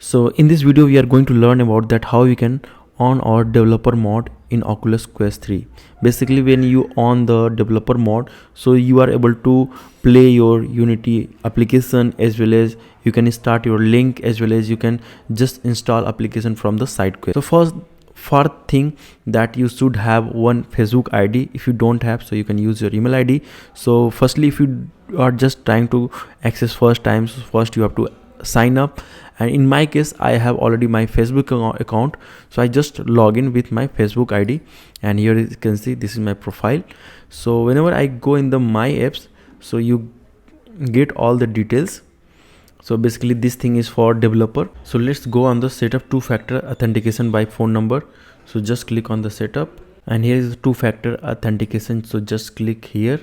So in this video we are going to learn about that how you can on or developer mode in Oculus Quest 3. Basically when you on the developer mode, so you are able to play your Unity application, as well as you can start your link, as well as you can just install application from the side quest. So first thing that you should have one Facebook ID. If you don't have, so you can use your email ID. So firstly, if you are just trying to access first time, so first you have to sign up, and in my case I have already my Facebook account, so I just log in with my Facebook ID, and here you can see this is my profile. So whenever I go in the my apps, so you get all the details. So basically this thing is for developer. So let's go on the setup two-factor authentication by phone number. So just click on the setup, and here is two-factor authentication, so just click here.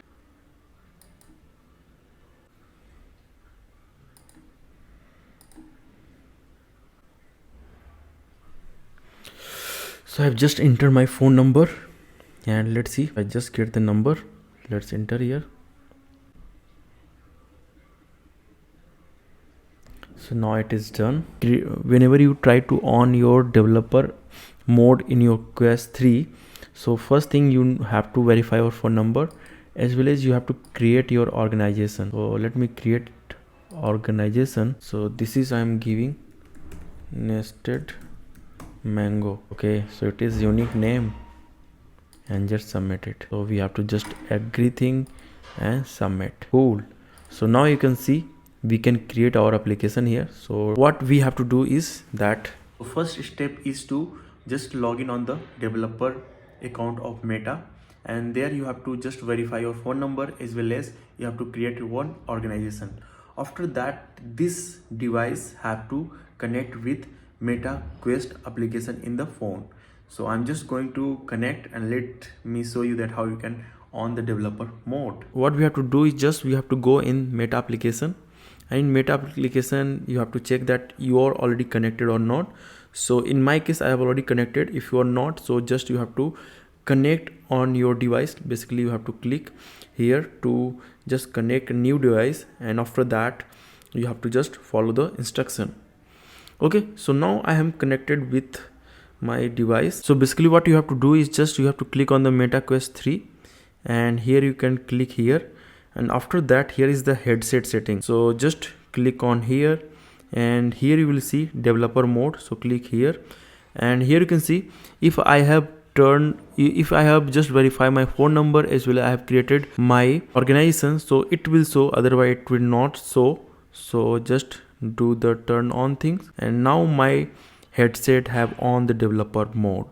So I've just entered my phone number, and let's see, I just get the number. Let's enter here. So now it is done. Whenever you try to on your developer mode in your Quest 3, so first thing you have to verify your phone number, as well as you have to create your organization. So let me create organization. So this is I'm giving nested mango. Okay, so it is unique name, and just submit it. So we have to just agree thing and submit. Cool. So now you can see we can create our application here. So what we have to do is that first step is to just log in on the developer account of Meta, and there you have to just verify your phone number, as well as you have to create your one organization. After that, this device have to connect with Meta Quest application in the phone. So I'm just going to connect, and let me show you that how you can on the developer mode. What we have to do is just we have to go in Meta application, and in Meta application you have to check that you are already connected or not. So in my case I have already connected. If you are not, so just you have to connect on your device. Basically you have to click here to just connect a new device, and after that you have to just follow the instruction. Okay, so now I am connected with my device. So basically what you have to do is just you have to click on the Meta Quest 3, and here you can click here, and after that here is the headset setting. So just click on here, and here you will see developer mode. So click here, and here you can see if I have just verify my phone number, as well as I have created my organization, so it will show, otherwise it will not show. So just do the turn on things, and now my headset have on the developer mode.